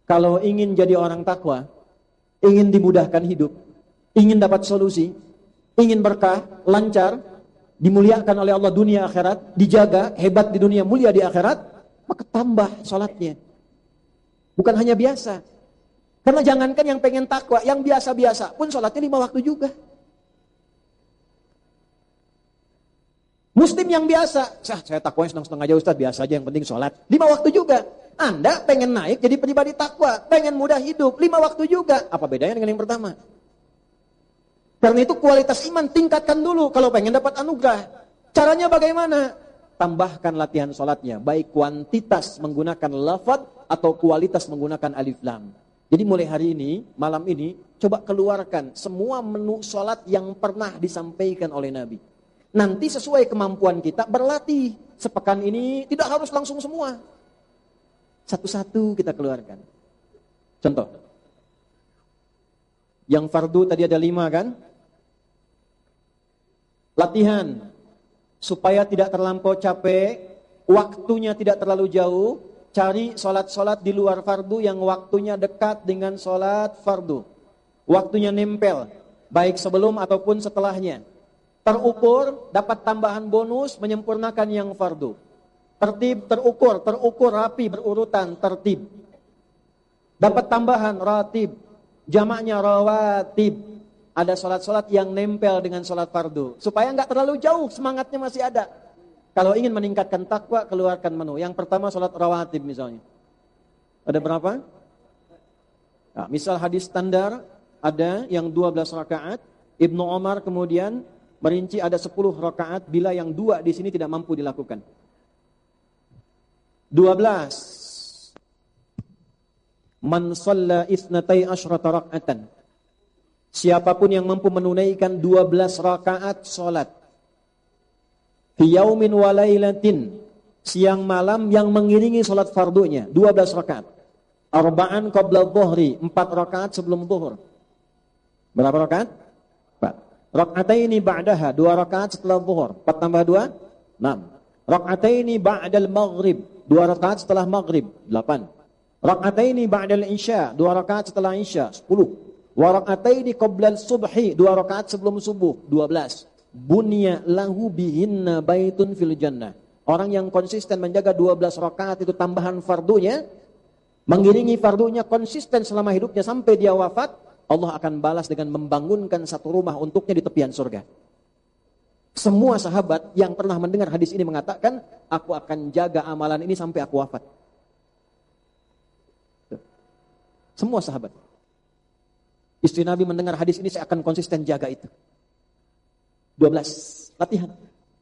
Kalau ingin jadi orang takwa, ingin dimudahkan hidup, ingin dapat solusi, ingin berkah, lancar, dimuliakan oleh Allah dunia akhirat, dijaga, hebat di dunia, mulia di akhirat, maka tambah sholatnya. Bukan hanya biasa. Karena jangankan yang pengen takwa, yang biasa-biasa pun sholatnya 5 waktu juga. Muslim yang biasa, saya takwanya setengah aja Ustaz, biasa aja, yang penting sholat. 5 waktu juga. Anda pengen naik jadi pribadi takwa, pengen mudah hidup, 5 waktu juga. Apa bedanya dengan yang pertama? Karena itu kualitas iman tingkatkan dulu kalau pengen dapat anugerah. Caranya bagaimana? Tambahkan latihan sholatnya, baik kuantitas menggunakan lafaz atau kualitas menggunakan alif lam. Jadi mulai hari ini, malam ini, coba keluarkan semua menu sholat yang pernah disampaikan oleh Nabi. Nanti sesuai kemampuan kita berlatih. Sepekan ini tidak harus langsung semua. Satu-satu kita keluarkan. Contoh. Yang fardu tadi ada 5 kan? Latihan. Supaya tidak terlampau capek. Waktunya tidak terlalu jauh. Cari sholat-sholat di luar fardu yang waktunya dekat dengan sholat fardu. Waktunya nempel. Baik sebelum ataupun setelahnya. Terukur, dapat tambahan bonus, menyempurnakan yang fardu. Tertib, terukur rapi, berurutan, tertib. Dapat tambahan, ratib. Jamaknya rawatib. Ada sholat-sholat yang nempel dengan sholat fardu. Supaya nggak terlalu jauh, semangatnya masih ada. Kalau ingin meningkatkan takwa, keluarkan menu. Yang pertama sholat rawatib misalnya. Ada berapa? Nah, misal hadis standar, ada yang 12 rakaat. Ibnu Umar kemudian merinci ada 10 rakaat bila yang 2 di sini tidak mampu dilakukan. 12. Man shalla itsnatai asyrata rak'atan. Siapapun yang mampu menunaikan 12 rakaat salat. Fi yaumin wa lailatin. Siang malam yang mengiringi salat fardunya 12 rakaat. Arba'an qabla dhuhri, 4 rakaat sebelum zuhur. Berapa rakaat? 4. Rak'ataini ba'daha, 2 rakaat setelah zuhur. 4 tambah 2, 6. Rak'ataini ba'dal maghrib, 2 rakaat setelah maghrib, 8. Rak'ataini ba'dal isya, 2 rakaat setelah isya, 10. Wa rak'ataini qablal subhi, 2 rakaat sebelum subuh, 12. Bunya lahu bihinna baitun fil jannah. Orang yang konsisten menjaga 12 rakaat itu tambahan fardunya, mengiringi fardunya konsisten selama hidupnya sampai dia wafat, Allah akan balas dengan membangunkan satu rumah untuknya di tepian surga. Semua sahabat yang pernah mendengar hadis ini mengatakan, aku akan jaga amalan ini sampai aku wafat. Semua sahabat. Istri Nabi mendengar hadis ini, saya akan konsisten jaga itu. 12. Latihan.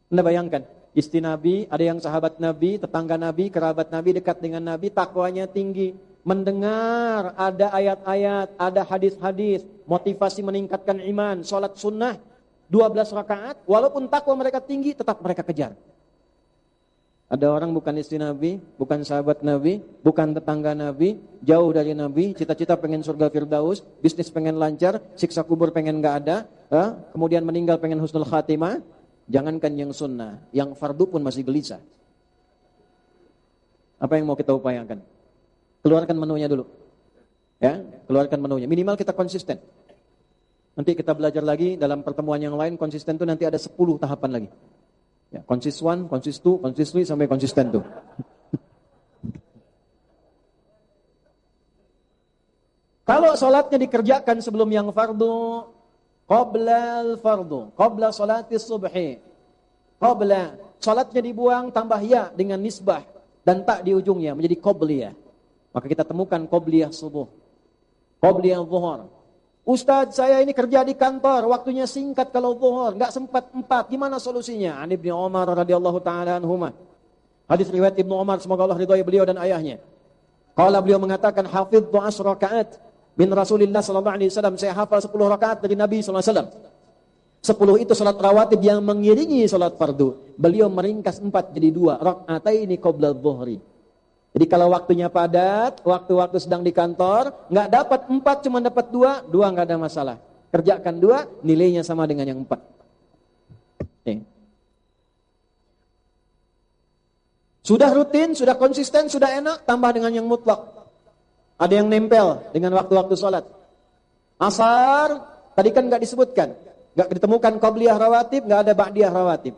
Anda bayangkan, istri Nabi, ada yang sahabat Nabi, tetangga Nabi, kerabat Nabi, dekat dengan Nabi, takwanya tinggi. Mendengar ada ayat-ayat, ada hadis-hadis, motivasi meningkatkan iman, sholat sunnah, 12 rakaat, walaupun takwa mereka tinggi, tetap mereka kejar. Ada orang bukan istri Nabi, bukan sahabat Nabi, bukan tetangga Nabi, jauh dari Nabi, cita-cita pengen surga Firdaus, bisnis pengen lancar, siksa kubur pengen gak ada, kemudian meninggal pengen husnul khatimah, jangankan yang sunnah, yang fardu pun masih gelisah. Apa yang mau kita upayakan? Keluarkan menunya dulu. Ya, keluarkan menunya. Minimal kita konsisten. Nanti kita belajar lagi dalam pertemuan yang lain, konsisten itu nanti ada 10 tahapan lagi. Ya, konsis 1, konsis 2, konsis 3 sampai konsisten tuh. Kalau sholatnya dikerjakan sebelum yang fardu, qabla al-fardu, qabla sholatis subhi. Qabla, sholatnya dibuang tambah ya dengan nisbah dan tak di ujungnya menjadi qabliyah. Maka kita temukan qabliyah subuh, qabliyah zuhur. Ustaz, saya ini kerja di kantor, waktunya singkat kalau zuhur, enggak sempat 4. Gimana solusinya? An Ibnu Umar radhiyallahu taala anhuma. Hadis riwayat Ibnu Umar, semoga Allah ridhai beliau dan ayahnya. Qala, beliau mengatakan, hafidhu 10 rakaat min Rasulillah sallallahu alaihi wasallam. Saya hafal 10 rakaat dari Nabi sallallahu alaihi wasallam. 10 itu salat rawatib yang mengiringi salat fardu. Beliau meringkas 4 jadi 2, rak'ataini qabla dhuhri. Jadi kalau waktunya padat, waktu-waktu sedang di kantor, nggak dapat 4, cuma dapat 2 nggak ada masalah. Kerjakan 2, nilainya sama dengan yang 4. Nih. Sudah rutin, sudah konsisten, sudah enak, tambah dengan yang mutlak. Ada yang nempel dengan waktu-waktu sholat. Asar, tadi kan nggak disebutkan. Nggak ditemukan qabliyah rawatib, nggak ada ba'diyah rawatib.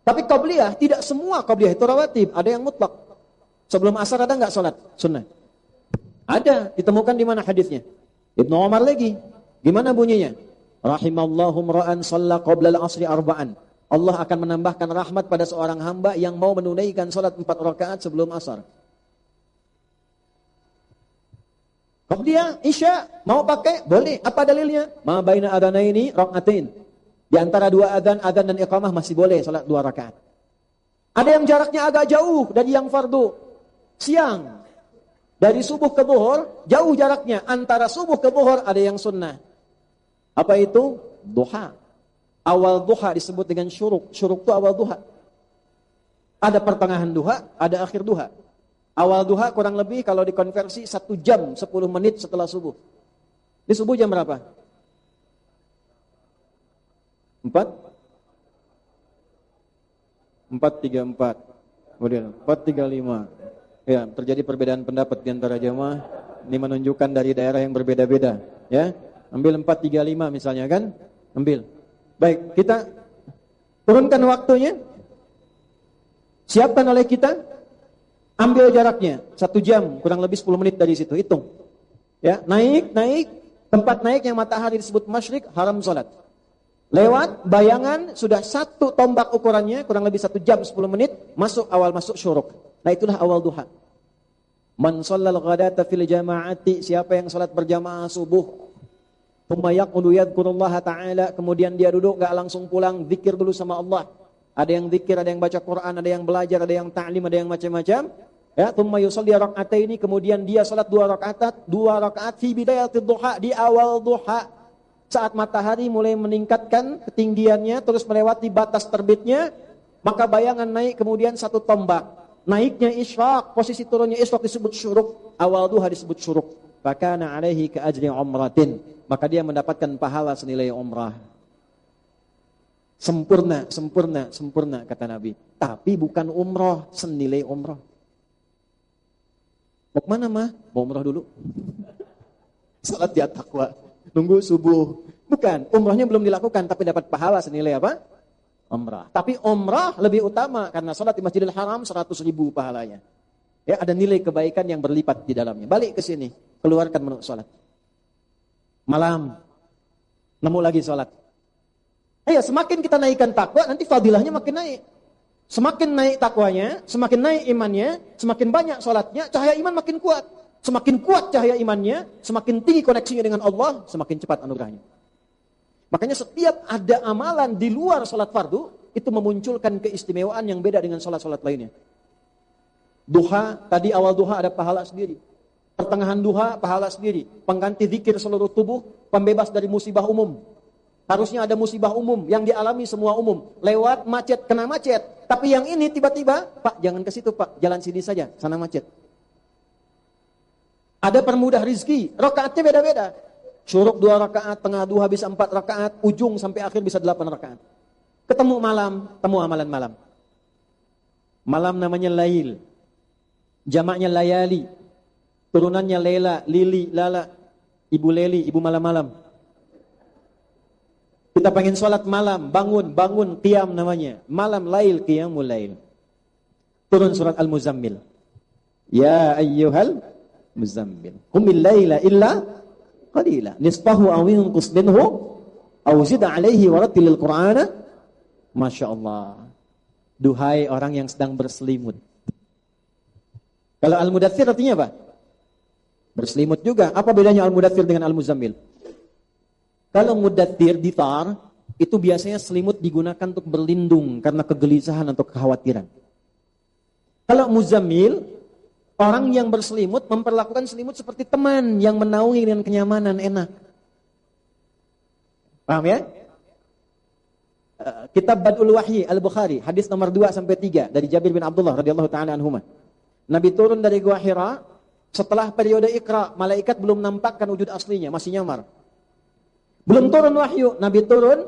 Tapi qabliyah, tidak semua qabliyah itu rawatib. Ada yang mutlak. Sebelum asar ada nggak sholat sunnah? Ada, ditemukan di mana hadisnya? Ibnu Umar lagi. Gimana bunyinya? Rahimallahu mra'an shalla qabla al-asri arba'an. Allah akan menambahkan rahmat pada seorang hamba yang mau menunaikan sholat 4 rakaat sebelum asar. Qabliyah, isya, mau pakai? Boleh. Apa dalilnya? Ma baina adanaini rakaatain. Di antara dua adzan dan iqamah masih boleh salat 2 rakaat. Ada yang jaraknya agak jauh dari yang fardu. Siang. Dari subuh ke zuhur, jauh jaraknya. Antara subuh ke zuhur ada yang sunnah. Apa itu? Duha. Awal duha disebut dengan syuruk. Syuruk itu awal duha. Ada pertengahan duha, ada akhir duha. Awal duha kurang lebih kalau dikonversi 1 jam 10 menit setelah subuh. Di subuh jam berapa? 4:34. Kemudian 4:35. Ya, terjadi perbedaan pendapat di antara jamaah. Ini menunjukkan dari daerah yang berbeda-beda, ya. Ambil 4:35 misalnya kan? Ambil. Baik, kita turunkan waktunya. Siapkan oleh kita. Ambil jaraknya 1 jam, kurang lebih 10 menit dari situ, hitung. Ya, naik, tempat naik yang matahari disebut masyrik, haram salat. Lewat bayangan sudah 1 tombak ukurannya, kurang lebih 1 jam 10 menit, masuk syuruk. Nah, itulah awal duha. Man shallal ghadata fil jama'ati, siapa yang salat berjamaah subuh, thumma yaqudu yadhkurullaha ta'ala, kemudian dia duduk enggak langsung pulang, zikir dulu sama Allah. Ada yang zikir, ada yang baca Quran, ada yang belajar, ada yang ta'lim, ada yang macam-macam. Ya, thumma yusalli rak'ataini, kemudian dia salat 2 rakaat fi bidayatid duha, di awal duha. Saat matahari mulai meningkatkan ketinggiannya terus melewati batas terbitnya, maka bayangan naik kemudian 1 tombak. Naiknya isyraq, posisi turunnya isyraq disebut syuruk, awal duha disebut syuruk. Fakana alaihi ka ajri umratin, maka dia mendapatkan pahala senilai umrah. Sempurna kata Nabi. Tapi bukan umrah senilai umrah. Mau kemana mah? Mau umrah dulu. Salat di at-taqwa. Nunggu subuh. Bukan, umrahnya belum dilakukan tapi dapat pahala senilai apa? Umrah. Tapi umrah lebih utama karena salat di Masjidil Haram 100.000 pahalanya. Ya, ada nilai kebaikan yang berlipat di dalamnya. Balik ke sini, keluarkan menu salat. Malam nemu lagi salat. Ayo, semakin kita naikkan takwa, nanti fadilahnya makin naik. Semakin naik takwanya, semakin naik imannya, semakin banyak salatnya, cahaya iman makin kuat. Semakin kuat cahaya imannya, semakin tinggi koneksinya dengan Allah, semakin cepat anugerahnya. Makanya setiap ada amalan di luar salat fardu, itu memunculkan keistimewaan yang beda dengan salat-salat lainnya. Duha, tadi awal duha ada pahala sendiri. Pertengahan duha, pahala sendiri. Pengganti zikir seluruh tubuh, pembebas dari musibah umum. Harusnya ada musibah umum yang dialami semua umum. Lewat macet, kena macet. Tapi yang ini tiba-tiba, Pak jangan ke situ Pak, jalan sini saja, sana macet. Ada permudah rizki, rakaatnya beda-beda. Syuruk 2 rakaat, tengah duha bisa 4 rakaat, ujung sampai akhir bisa 8 rakaat. Ketemu malam, temu amalan malam. Malam namanya lail. Jamaknya layali. Turunannya lela, lili, lala. Ibu leli, ibu malam-malam. Kita pengen sholat malam, bangun, qiyam namanya. Malam lail, qiyamul lail. Turun surat Al-Muzammil. Ya ayyuhal muzammil. Qumil laila illa qalila. Nisfahu aw inqus minhu aw zid alaihi warattilil Qur'ana. Masya Allah. Duhai orang yang sedang berselimut. Kalau Al-Mudaththir artinya apa? Berselimut juga. Apa bedanya Al-Mudaththir dengan Al-Muzammil? Kalau Mudaththir ditar, itu biasanya selimut digunakan untuk berlindung karena kegelisahan atau kekhawatiran. Kalau Muzammil, orang yang berselimut memperlakukan selimut seperti teman yang menaungi dengan kenyamanan, enak. Paham ya? Kitab Bad'ul Wahyi Al-Bukhari, hadis nomor 2 sampai 3 dari Jabir bin Abdullah radhiyallahu taala anhuma. Nabi turun dari Gua Hira setelah periode Iqra, malaikat belum nampakkan wujud aslinya, masih nyamar. Belum turun wahyu, Nabi turun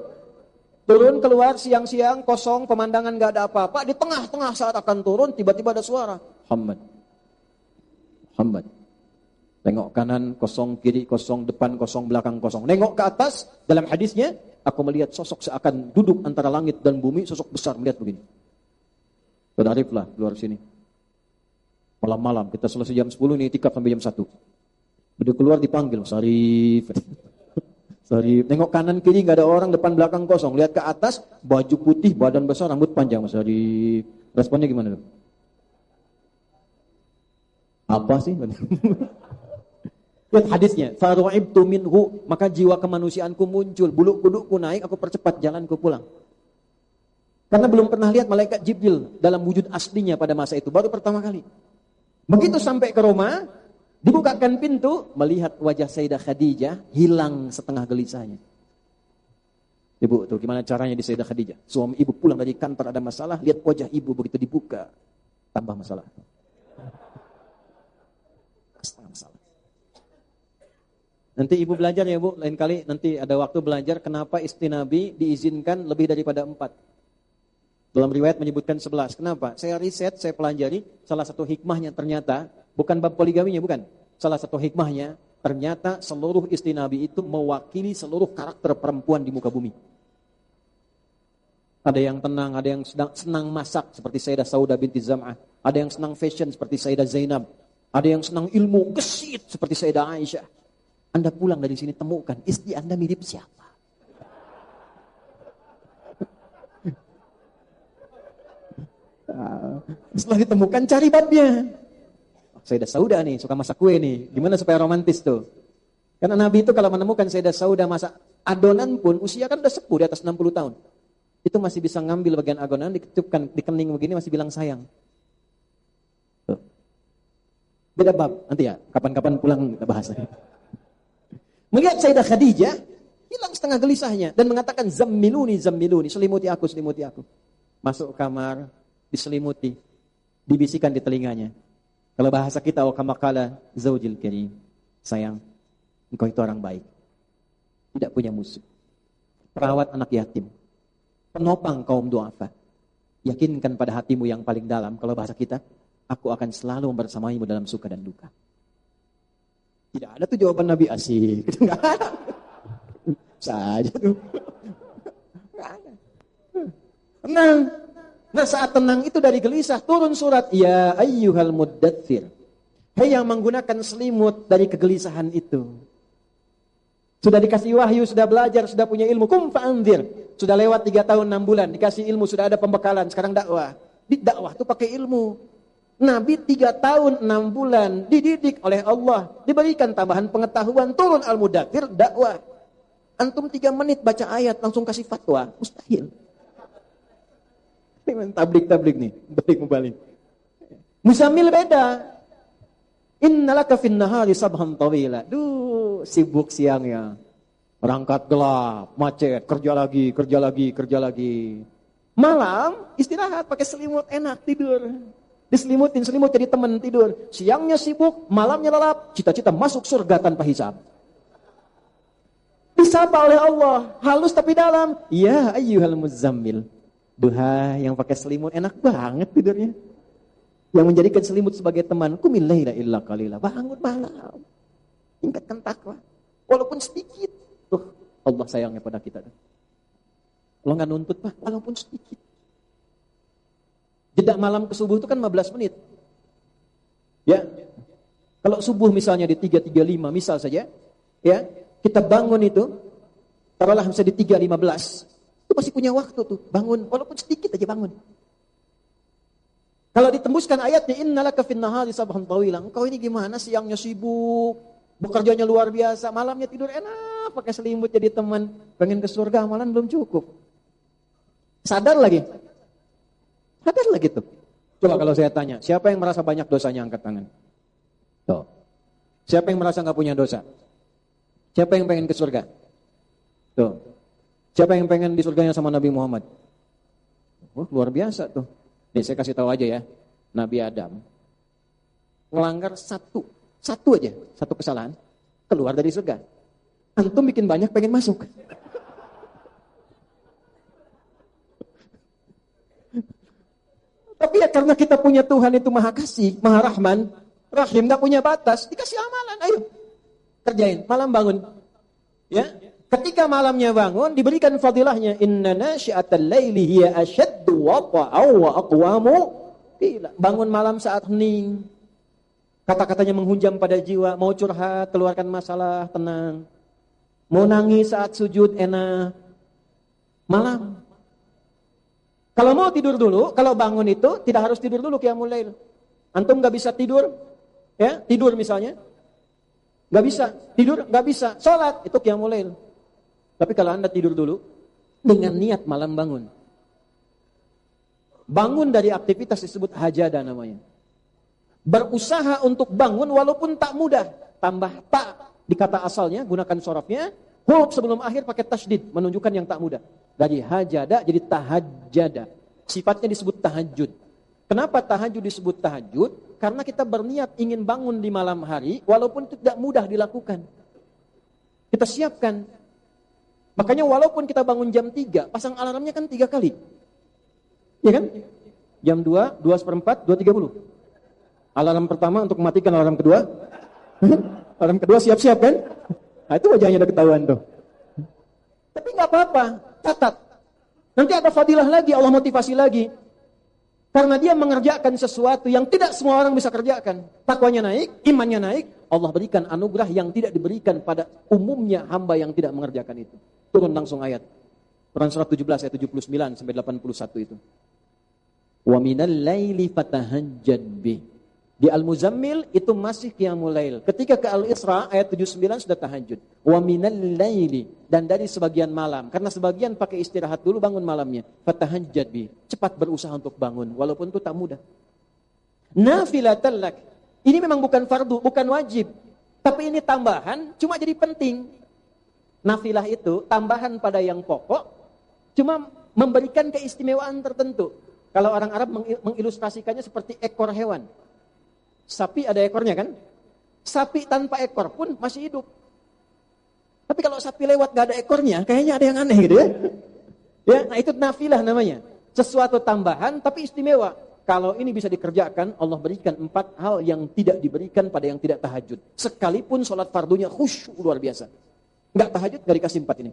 keluar siang-siang kosong, pemandangan gak ada apa-apa. Di tengah-tengah saat akan turun, tiba-tiba ada suara, Muhammad. Tengok kanan kosong, kiri kosong, depan kosong, belakang kosong. Nengok ke atas, dalam hadisnya, aku melihat sosok seakan duduk antara langit dan bumi, sosok besar melihat begini. Dan Ariflah keluar sini. Malam-malam, kita selesai jam 10 nih, tikap sampai jam 1. Begitu keluar dipanggil, Sarif. Sarif. Nengok kanan kiri nggak ada orang, depan belakang kosong. Lihat ke atas, baju putih, badan besar, rambut panjang, Mas Sarif. Responnya gimana tuh? Apa sih? Lihat hadisnya, faru'ibtu minhu, maka jiwa kemanusiaanku muncul, bulu kudukku naik, aku percepat jalanku pulang. Karena belum pernah lihat malaikat Jibril dalam wujud aslinya pada masa itu, baru pertama kali. Begitu sampai ke rumah, dibukakan pintu, melihat wajah Sayyidah Khadijah hilang setengah gelisahnya. Ibu tuh gimana caranya di Sayyidah Khadijah? Suami ibu pulang dari kantor ada masalah, lihat wajah ibu begitu dibuka, tambah masalah. Setengah masalah. Nanti ibu belajar ya bu, lain kali nanti ada waktu belajar kenapa istri Nabi diizinkan lebih daripada 4. Dalam riwayat menyebutkan 11. Kenapa? Saya riset, saya pelajari, salah satu hikmahnya ternyata, bukan bab poligaminya, bukan. Salah satu hikmahnya, ternyata seluruh istri Nabi itu mewakili seluruh karakter perempuan di muka bumi. Ada yang tenang, ada yang senang masak seperti Sayyidah Saudah binti Zam'ah. Ada yang senang fashion seperti Sayyidah Zainab. Ada yang senang ilmu, gesit seperti Sayyidah Aisyah. Anda pulang dari sini temukan istri Anda mirip siapa? Setelah ditemukan cari babnya. Sayyidah Saudah nih suka masak kue nih. Gimana supaya romantis tuh? Karena Nabi itu kalau menemukan Sayyidah Saudah masak adonan pun usia kan udah sepuh di atas 60 tahun. Itu masih bisa ngambil bagian adonan diketupkan di kening begini masih bilang sayang. Tuh. Beda bab nanti ya. Kapan-kapan pulang kita bahas. Melihat Sayyidah Khadijah, hilang setengah gelisahnya. Dan mengatakan, zammiluni, zammiluni. Selimuti aku, selimuti aku. Masuk kamar, diselimuti. Dibisikan di telinganya. Kalau bahasa kita, wa kama qala zaujil karim. Sayang, engkau itu orang baik. Tidak punya musuh. Perawat anak yatim. Penopang kaum duafa. Yakinkan pada hatimu yang paling dalam. Kalau bahasa kita, aku akan selalu bersamaimu dalam suka dan duka. Tidak ada tuh jawaban Nabi asik. Enggak ada. Saja tuh. Enggak ada. Tenang. Nah saat tenang itu dari gelisah turun surat. Ya ayyuhal muddatsir. Hai yang menggunakan selimut dari kegelisahan itu. Sudah dikasih wahyu, sudah belajar, sudah punya ilmu. Kum fa'anzir. Sudah lewat 3 tahun 6 bulan. Dikasih ilmu, sudah ada pembekalan. Sekarang dakwah. Di dakwah tuh pakai ilmu. Nabi 3 tahun 6 bulan dididik oleh Allah, diberikan tambahan pengetahuan, turun Al-Mudaththir dakwah. Antum 3 menit baca ayat langsung kasih fatwa, mustahil. Ini tablik nih, balik. Muzammil beda. Innalaka fin nahari sabhan tawila. Duh, sibuk siangnya. Berangkat gelap, macet, kerja lagi. Malam istirahat pakai selimut enak tidur. Diselimutin, selimut jadi teman tidur. Siangnya sibuk, malamnya lelap. Cita-cita masuk surga tanpa hisab. Disapa oleh Allah. Halus tapi dalam. Ya ayyuhal muzammil. Duha yang pakai selimut enak banget tidurnya. Yang menjadikan selimut sebagai teman. Qumil laila illa qalila. Bangun malam. Tingkatkan takwa. Walaupun sedikit. Tuh, Allah sayangnya pada kita. Kalau nggak nuntut, Pak, walaupun sedikit. Jeda malam ke subuh itu kan 15 menit. Ya. Kalau subuh misalnya di 3.35 misal saja, ya, kita bangun itu taruhlah bisa di 3.15. Itu masih punya waktu tuh, bangun walaupun sedikit aja bangun. Kalau ditembuskan ayatnya innalaka fin nahari sabhan tawila. Engkau ini gimana siangnya sibuk, bekerjanya luar biasa, malamnya tidur enak, pakai selimut jadi teman, pengen ke surga amalan belum cukup. Sadar lagi tuh. Coba kalau saya tanya, siapa yang merasa banyak dosanya angkat tangan? Tuh. Siapa yang merasa nggak punya dosa? Siapa yang pengen ke surga? Tuh. Siapa yang pengen di surganya sama Nabi Muhammad? Oh, luar biasa tuh. Nih saya kasih tahu aja ya. Nabi Adam melanggar satu aja, satu kesalahan, keluar dari surga. Antum bikin banyak pengen masuk. Tapi ya karena kita punya Tuhan itu Maha Kasih, Maha Rahman, rahim nggak punya batas, dikasih amalan, ayo kerjain, malam bangun. Ya, ketika malamnya bangun diberikan fadilahnya, inna nasyi'atal laili hiya ashaddu wata'aw wa aqwamu qila. Bangun malam saat hening, kata-katanya menghujam pada jiwa, mau curhat, keluarkan masalah, tenang. Mau nangis saat sujud, enak. Malam. Kalau mau tidur dulu, kalau bangun itu tidak harus tidur dulu qiyamul lail. Antum nggak bisa tidur, ya tidur misalnya, nggak bisa tidur, nggak bisa sholat, itu qiyamul lail. Tapi kalau anda tidur dulu dengan niat malam bangun, bangun dari aktivitas disebut hajada namanya. Berusaha untuk bangun walaupun tak mudah, tambah tak di kata asalnya, gunakan sorofnya, huruf sebelum akhir pakai tasydid, menunjukkan yang tak mudah. Dari hajada jadi tahajjada. Sifatnya disebut tahajud. Kenapa tahajud disebut tahajud? Karena kita berniat ingin bangun di malam hari, walaupun itu tidak mudah dilakukan. Kita siapkan. Makanya walaupun kita bangun jam 3, pasang alarmnya kan 3 kali. Iya kan? Jam 2, 2:04, 2:30. Alarm pertama untuk mematikan, alarm kedua. Alarm kedua siap-siap kan? Nah itu wajahnya udah ketahuan tuh. Tapi nggak apa-apa, catat. Nanti ada fadilah lagi, Allah motivasi lagi. Karena dia mengerjakan sesuatu yang tidak semua orang bisa kerjakan. Takwanya naik, imannya naik, Allah berikan anugerah yang tidak diberikan pada umumnya hamba yang tidak mengerjakan itu. Turun langsung ayat. Quran surat 17 ayat 79 sampai 81 itu. Wa minal laili fatahajjad bih. Di Al-Muzammil itu masih qiyamul lail. Ketika ke Al-Isra ayat 79 sudah tahajud. Wa minal laili, dan dari sebagian malam. Karena sebagian pakai istirahat dulu, bangun malamnya. Fatahajjad bi. Cepat berusaha untuk bangun walaupun itu tak mudah. Nafilatan lak. Ini memang bukan fardu, bukan wajib. Tapi ini tambahan, cuma jadi penting. Nafilah itu tambahan pada yang pokok, cuma memberikan keistimewaan tertentu. Kalau orang Arab mengilustrasikannya seperti ekor hewan. Sapi ada ekornya kan? Sapi tanpa ekor pun masih hidup. Tapi kalau sapi lewat gak ada ekornya, kayaknya ada yang aneh gitu ya. Ya, nah itu nafilah namanya. Sesuatu tambahan tapi istimewa. Kalau ini bisa dikerjakan, Allah berikan 4 hal yang tidak diberikan pada yang tidak tahajud. Sekalipun sholat fardunya khusyuk luar biasa. Enggak tahajud, gak dikasih 4 ini.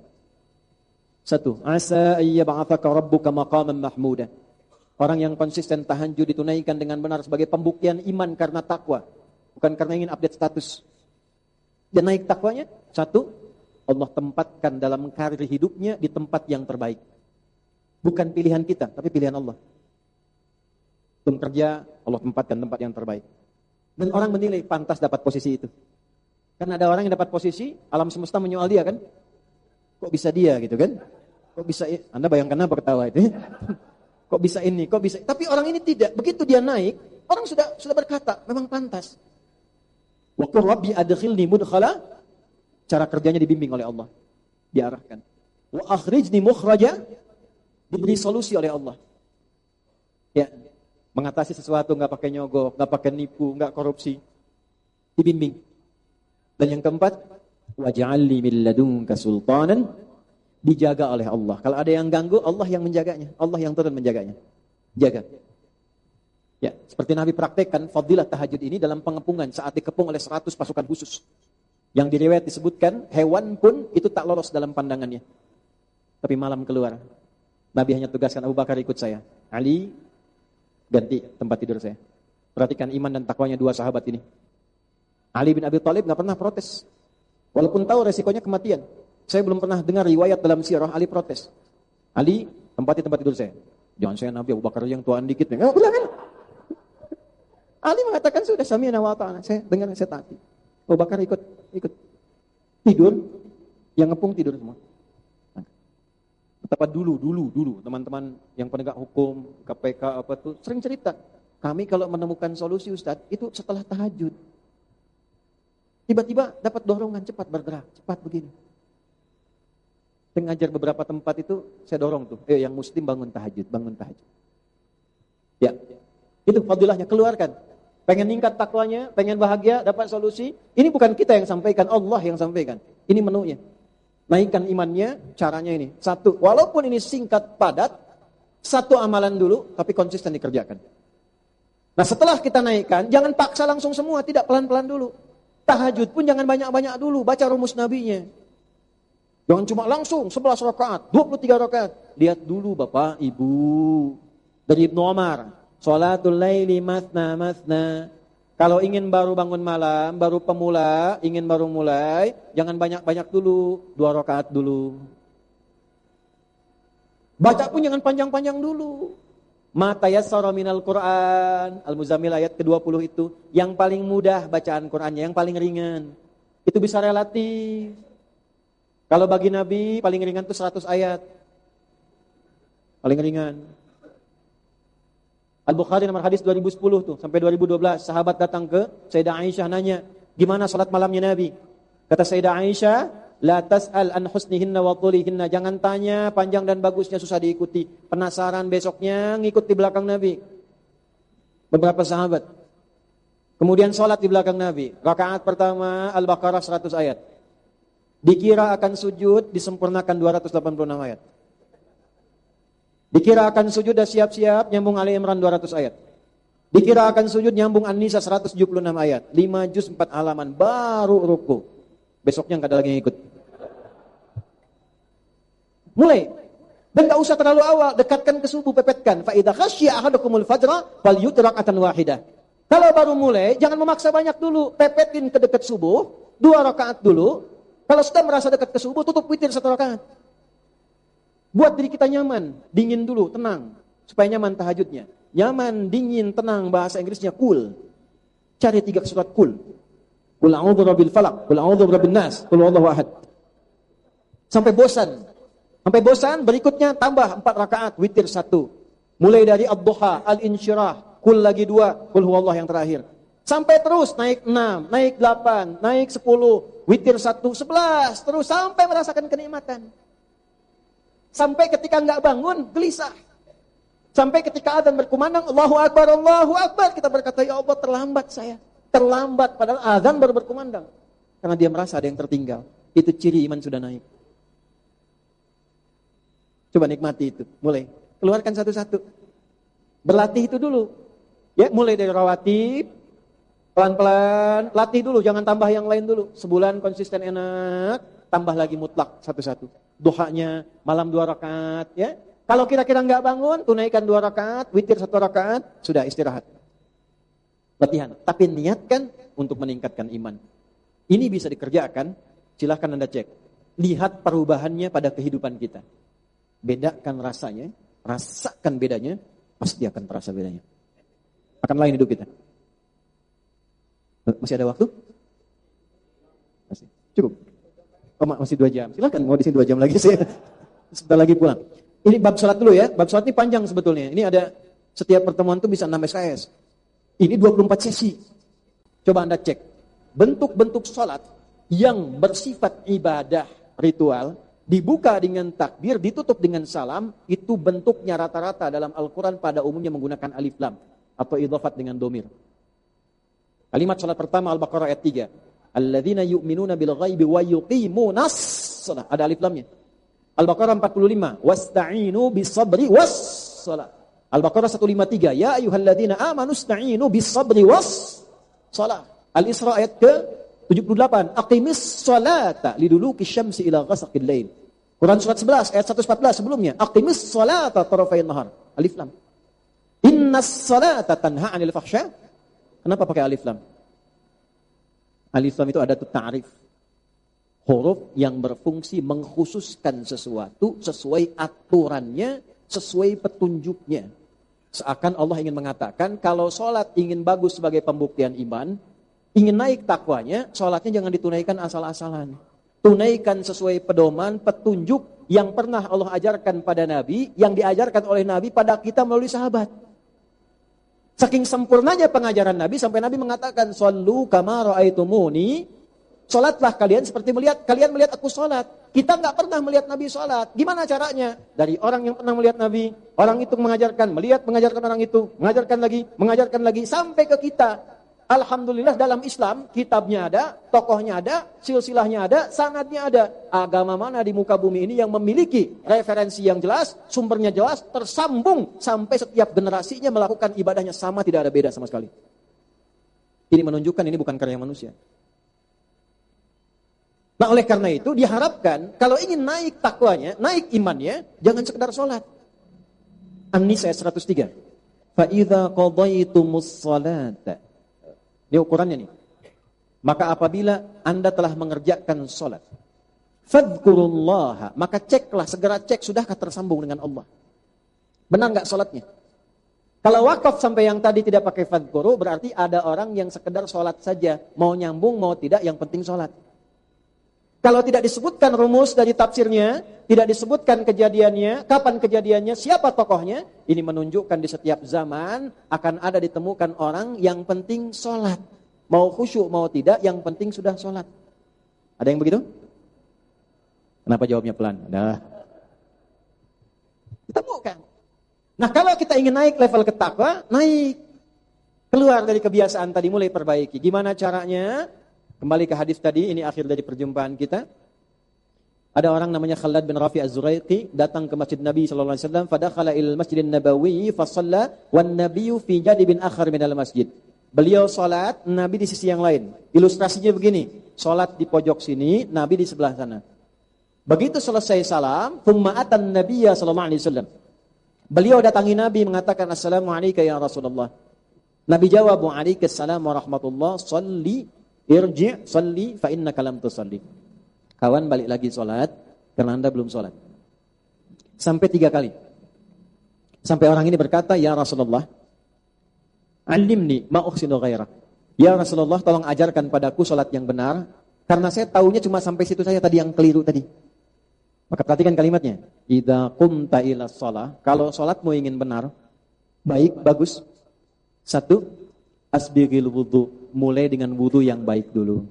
1. Asa ayyab'athaka rabbuka maqaman mahmuda. Orang yang konsisten tahajud ditunaikan dengan benar sebagai pembuktian iman karena takwa. Bukan karena ingin update status. Dan naik takwanya, 1, Allah tempatkan dalam karir hidupnya di tempat yang terbaik. Bukan pilihan kita, tapi pilihan Allah. Belum kerja, Allah tempatkan tempat yang terbaik. Dan orang menilai pantas dapat posisi itu. Karena ada orang yang dapat posisi, alam semesta menyoal dia kan. Kok bisa dia gitu kan? Kok bisa, Anda bayangkan apa ketawa itu? Kok bisa ini, kok bisa. Tapi orang ini tidak. Begitu dia naik, orang sudah berkata, memang pantas. Wa qur rabbi adkhilni mudkhala. Cara kerjanya dibimbing oleh Allah. Diarahkan. Wa akhrijni mukhraja. Diberi solusi oleh Allah. Ya, mengatasi sesuatu enggak pakai nyogok, enggak pakai nipu, enggak korupsi. Dibimbing. Dan yang keempat, waj'alni min ladunka sultanan. Dijaga oleh Allah. Kalau ada yang ganggu, Allah yang menjaganya. Allah yang turun menjaganya. Jaga. Ya, seperti Nabi praktekkan fadilah tahajud ini dalam pengepungan saat dikepung oleh 100 pasukan khusus. Yang di riwayat disebutkan, hewan pun itu tak lolos dalam pandangannya. Tapi malam keluar. Nabi hanya tugaskan Abu Bakar ikut saya. Ali, ganti tempat tidur saya. Perhatikan iman dan takwanya 2 sahabat ini. Ali bin Abi Thalib gak pernah protes. Walaupun tahu resikonya kematian. Saya belum pernah dengar riwayat dalam sirah Ali protes. Ali, tempati tempat tidur saya. Jangan saya Nabi, Abu Bakar yang tuaan dikit. Enggak kan? Ali mengatakan sudah sami'na wa ata'na. Saya dengar, saya taati. Abu Bakar ikut tidur, yang ngepung tidur semua. Betapa dulu teman-teman yang penegak hukum, KPK apa tuh sering cerita. Kami kalau menemukan solusi Ustaz, itu setelah tahajud. Tiba-tiba dapat dorongan, cepat bergerak, cepat begini. Saya ngajar beberapa tempat itu, saya dorong tuh, yang muslim bangun tahajud. Ya, itu fadilahnya, keluarkan. Pengen ningkat takwanya, pengen bahagia, dapat solusi. Ini bukan kita yang sampaikan, Allah yang sampaikan. Ini menunya. Naikkan imannya, caranya ini. 1, walaupun ini singkat, padat, 1 amalan dulu, tapi konsisten dikerjakan. Nah setelah kita naikkan, jangan paksa langsung semua, tidak, pelan-pelan dulu. Tahajud pun jangan banyak-banyak dulu, baca rumus nabinya. Jangan cuma langsung 11 rakaat, 23 rakaat. Lihat dulu Bapak, Ibu. Dari Ibnu Umar, sholatul laili mathna mathna. Kalau ingin baru bangun malam, baru pemula, ingin baru mulai, jangan banyak-banyak dulu, 2 rakaat dulu. Baca pun jangan panjang-panjang dulu. Ma tayassara minal Qur'an, Al-Muzammil ayat ke-20 itu, yang paling mudah bacaan Qur'annya, yang paling ringan. Itu bisa relatif. Kalau bagi Nabi paling ringan itu 100 ayat. Paling ringan. Al-Bukhari nomor hadis 2010 tuh sampai 2012, sahabat datang ke Sayyidah Aisyah nanya, "Gimana salat malamnya Nabi?" Kata Sayyidah Aisyah, "La tas'al an husnihinna wa tulihinna." Jangan tanya panjang dan bagusnya susah diikuti. Penasaran besoknya ngikut di belakang Nabi. Beberapa sahabat. Kemudian sholat di belakang Nabi. Rakaat pertama Al-Baqarah 100 ayat. Dikira akan sujud, disempurnakan 286 ayat. Dikira akan sujud dan siap-siap, nyambung Ali Imran 200 ayat. Dikira akan sujud, nyambung An-Nisa 176 ayat. 5 juz 4 halaman, baru ruku. Besoknya nggak ada lagi yang ikut. Mulai. Dan gak usah terlalu awal, dekatkan ke subuh, pepetkan. Fa idza khasyiya ahadukumul fajra falyutir raka'atan wahidah. Kalau baru mulai, jangan memaksa banyak dulu. Pepetin ke dekat subuh, 2 rakaat dulu. Kalau sudah merasa dekat ke subuh, tutup witir 1 rakaat. Buat diri kita nyaman, dingin dulu, tenang. Supaya nyaman tahajudnya. Nyaman, dingin, tenang, bahasa Inggrisnya cool. Cari 3 surat cool. Qul a'udzu birabbil falaq, qul a'udzu birabbin nas, qul huwallahu ahad. Sampai bosan. Sampai bosan, berikutnya tambah 4 rakaat, witir 1. Mulai dari ad-duha, al-insyirah, qul lagi 2, qul huwallahu yang terakhir. Sampai terus naik 6, naik 8, naik 10, witir 1, 11, terus sampai merasakan kenikmatan. Sampai ketika enggak bangun, gelisah. Sampai ketika adzan berkumandang, Allahu Akbar, kita berkata, ya Allah terlambat saya. Terlambat, padahal azan baru berkumandang. Karena dia merasa ada yang tertinggal. Itu ciri iman sudah naik. Coba nikmati itu, mulai. Keluarkan satu-satu. Berlatih itu dulu. Ya, mulai dari rawatib, pelan-pelan, latih dulu, jangan tambah yang lain dulu. Sebulan konsisten enak, tambah lagi mutlak satu-satu. Duhanya, malam 2 rakaat, ya. Kalau kira-kira enggak bangun, tunaikan 2 rakaat, witir 1 rakaat, sudah istirahat. Latihan, tapi niatkan untuk meningkatkan iman. Ini bisa dikerjakan, silahkan Anda cek. Lihat perubahannya pada kehidupan kita. Bedakan rasanya, rasakan bedanya, pasti akan terasa bedanya. Akan lain hidup kita. Masih ada waktu? Masih. Cukup. Oh, masih 2 jam. Silahkan, mau di sini 2 jam lagi, saya sebentar lagi pulang. Ini bab salat dulu ya. Bab salat ini panjang sebetulnya. Ini ada, setiap pertemuan itu bisa 6 SKS. Ini 24 sesi. Coba Anda cek. Bentuk-bentuk salat yang bersifat ibadah ritual, dibuka dengan takbir, ditutup dengan salam, itu bentuknya rata-rata dalam Al-Quran pada umumnya menggunakan alif lam atau idhafat dengan domir. Kalimat salat pertama Al-Baqarah ayat 3. Alladzina yu'minuna bil ghaibi wa yuqimunas shalah. Ada alif lamnya. Al-Baqarah 45. Wasta'inu bis sabri was shalah. Al-Baqarah 153. Ya ayyuhalladzina amanu ista'inu bis sabri was shalah. Al-Isra ayat ke 78. Aqimis sholata liduluki syamsi ila ghasaqil lail. Quran surat 11 ayat 114 sebelumnya. Aqimis sholata tarafayn nahar. Alif lam. Innas sholata tanha 'anil fahsya. Kenapa pakai alif lam? Alif lam itu ada ta'rif. Huruf yang berfungsi mengkhususkan sesuatu sesuai aturannya, sesuai petunjuknya. Seakan Allah ingin mengatakan kalau sholat ingin bagus sebagai pembuktian iman, ingin naik takwanya, sholatnya jangan ditunaikan asal-asalan. Tunaikan sesuai pedoman, petunjuk yang pernah Allah ajarkan pada Nabi, yang diajarkan oleh Nabi pada kita melalui sahabat. Saking sempurnanya pengajaran Nabi, sampai Nabi mengatakan, Sallu kama ra'aitumuni, sholatlah kalian seperti kalian melihat aku sholat. Kita nggak pernah melihat Nabi sholat. Gimana caranya? Dari orang yang pernah melihat Nabi, orang itu mengajarkan, mengajarkan orang itu, mengajarkan lagi, sampai ke kita. Alhamdulillah dalam Islam, kitabnya ada, tokohnya ada, silsilahnya ada, sanadnya ada. Agama mana di muka bumi ini yang memiliki referensi yang jelas, sumbernya jelas, tersambung sampai setiap generasinya melakukan ibadahnya sama, tidak ada beda sama sekali. Ini menunjukkan ini bukan karya manusia. Nah oleh karena itu diharapkan kalau ingin naik takwanya, naik imannya, jangan sekedar sholat. An-Nisa 103. Fa'idha qadaitumus salata. Ini ukurannya nih. Maka apabila Anda telah mengerjakan sholat, fadhkurullaha, maka ceklah, segera cek, sudahkah tersambung dengan Allah? Benar nggak sholatnya? Kalau wakaf sampai yang tadi tidak pakai fadhkuru, berarti ada orang yang sekedar sholat saja. Mau nyambung, mau tidak, yang penting sholat. Kalau tidak disebutkan rumus dari tafsirnya, tidak disebutkan kejadiannya, kapan kejadiannya, siapa tokohnya, ini menunjukkan di setiap zaman akan ada ditemukan orang yang penting sholat. Mau khusyuk, mau tidak, yang penting sudah sholat. Ada yang begitu? Kenapa jawabnya pelan? Nah, ditemukan. Nah kalau kita ingin naik level ketakwa, naik. Keluar dari kebiasaan tadi, mulai perbaiki. Gimana caranya? Kembali ke hadis tadi, ini akhir dari perjumpaan kita. Ada orang namanya Khalad bin Rafi Az-Zuraiqi datang ke Masjid Nabi sallallahu alaihi wasallam, fadakhala ilal Masjidin Nabawi fa shalla wan nabiyyu fi jadibin akhar minal masjid. Beliau salat, Nabi di sisi yang lain. Ilustrasinya begini, salat di pojok sini, Nabi di sebelah sana. Begitu selesai salam, thumma atan nabiyya sallallahu alaihi wasallam. Beliau datangi Nabi mengatakan, "Assalamu alayka ya Rasulullah." Nabi jawab, "Wa alaikassalam wa rahmatullah, shalli irji' salli fa innaka lam tusalli." Kawan balik lagi salat karena Anda belum salat. Sampai 3 kali. Sampai orang ini berkata, "Ya Rasulullah, alimni ma uhsinu ghairah." Ya Rasulullah, tolong ajarkan padaku salat yang benar karena saya taunya cuma sampai situ saja tadi yang keliru tadi. Maka perhatikan kalimatnya. Idza qumta ila shalah, kalau salatmu ingin benar, baik, bagus. 1, asbighil wudu, mulai dengan wudu yang baik dulu.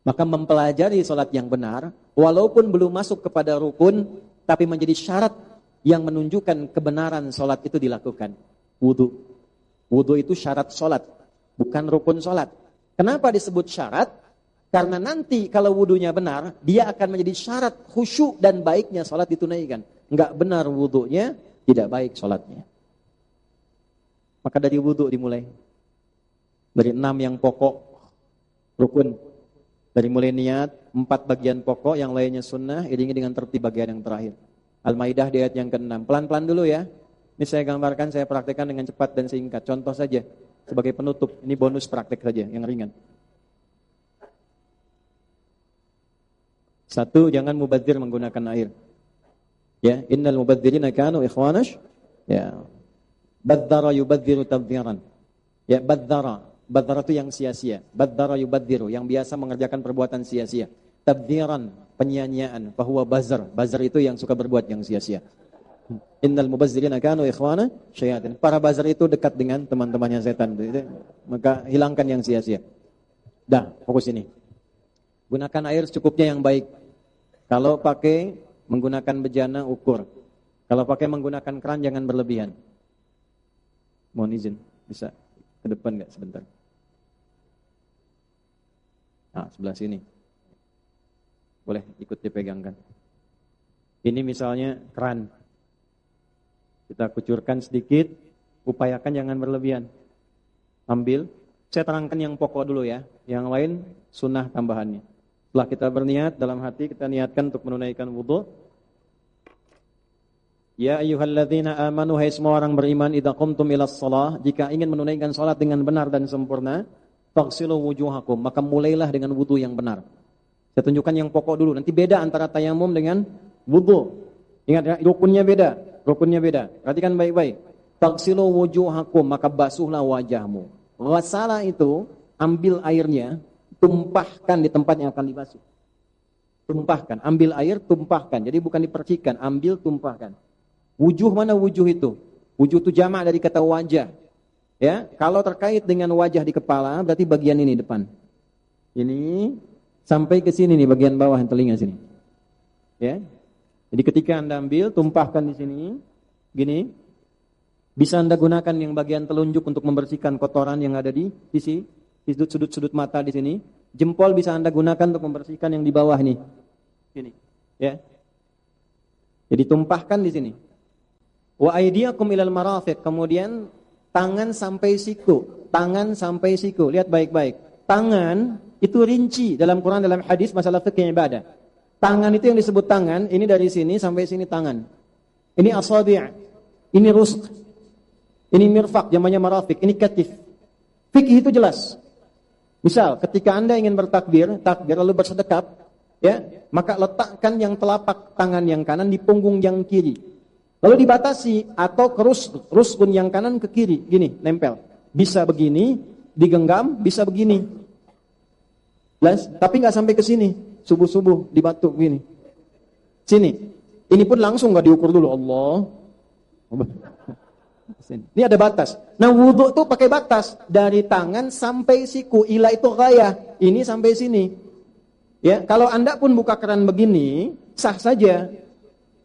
Maka mempelajari salat yang benar, walaupun belum masuk kepada rukun, tapi menjadi syarat yang menunjukkan kebenaran salat itu dilakukan. Wudu. Wudu itu syarat salat, bukan rukun salat. Kenapa disebut syarat? Karena nanti kalau wudunya benar, dia akan menjadi syarat khusyuk dan baiknya salat ditunaikan. Enggak benar wudunya, tidak baik salatnya. Maka dari wudu dimulai. Dari 6 yang pokok rukun. Dari mulai niat 4 bagian pokok, yang lainnya sunnah, iringi dengan tertib bagian yang terakhir. Al-Maidah di ayat yang ke-6. Pelan-pelan dulu ya. Ini saya gambarkan, saya praktekkan dengan cepat dan singkat. Contoh saja sebagai penutup. Ini bonus praktek saja yang ringan. 1, jangan mubadzir menggunakan air. Ya, innal mubadzirina kanu ikhwanash. Ya. Badzara yubadziru tabdziran. Ya, badzara. Badzara itu yang sia-sia. Badzara yubadziru, yang biasa mengerjakan perbuatan sia-sia. Tabdziran, penyanyian. Fahuwa bazar. Bazar itu yang suka berbuat yang sia-sia. Innal mubazzirina kanu ikhwana syayatin. Para bazar itu dekat dengan teman-temannya setan. Maka hilangkan yang sia-sia. Dah, fokus ini. Gunakan air secukupnya yang baik. Kalau pakai menggunakan bejana, ukur. Kalau pakai menggunakan keran, jangan berlebihan. Mohon izin, bisa ke depan enggak sebentar? Nah, sebelah sini. Boleh ikut dipegangkan. Ini misalnya keran. Kita kucurkan sedikit, upayakan jangan berlebihan. Ambil, saya terangkan yang pokok dulu ya. Yang lain sunnah tambahannya. Setelah kita berniat dalam hati, kita niatkan untuk menunaikan wudu. Ya ayyuhalladzina amanu, hai semua orang beriman, idza qumtum ilas shalah, jika ingin menunaikan salat dengan benar dan sempurna, faghsilu wujuhakum, maka mulailah dengan wudu yang benar. Saya tunjukkan yang pokok dulu, nanti beda antara tayamum dengan wudu. Ingat ya, rukunnya beda. Perhatikan baik-baik. Faghsilu wujuhakum, maka basuhlah wajahmu. Ghasala itu ambil airnya, tumpahkan di tempat yang akan dibasuh. Tumpahkan, ambil air, tumpahkan. Jadi bukan dipercikan, ambil, tumpahkan. Wujuh, mana wujuh itu? Wujuh itu jamak dari kata wajah. Ya, kalau terkait dengan wajah di kepala, berarti bagian ini depan. Ini sampai ke sini nih, bagian bawah telinga sini. Ya. Jadi ketika Anda ambil, tumpahkan di sini, gini. Bisa Anda gunakan yang bagian telunjuk untuk membersihkan kotoran yang ada di sisi, di sudut-sudut mata di sini. Jempol bisa Anda gunakan untuk membersihkan yang di bawah nih. Ini, ya. Jadi tumpahkan di sini. Wa aydiyakum ilal marafiq, kemudian tangan sampai siku. Tangan sampai siku. Lihat baik-baik. Tangan itu rinci dalam Quran, dalam hadis masalah fikih ibadah. Tangan itu yang disebut tangan, ini dari sini sampai sini tangan. Ini asabi', ini rusq, ini mirfaq, namanya marafiq, ini katif. Fikih itu jelas. Misal, ketika Anda ingin takbir lalu bersedekap, ya, maka letakkan yang telapak tangan yang kanan di punggung yang kiri. Lalu dibatasi atau ke rusqun yang kanan ke kiri, gini, nempel. Bisa begini, digenggam, bisa begini. Tapi nggak sampai ke sini. Subuh-subuh dibatuk begini. Sini. Ini pun langsung nggak diukur dulu. Allah. Ini ada batas. Nah, wudu tuh pakai batas dari tangan sampai siku. Ila itu ghayah. Ini sampai sini. Ya, kalau Anda pun buka keran begini, sah saja.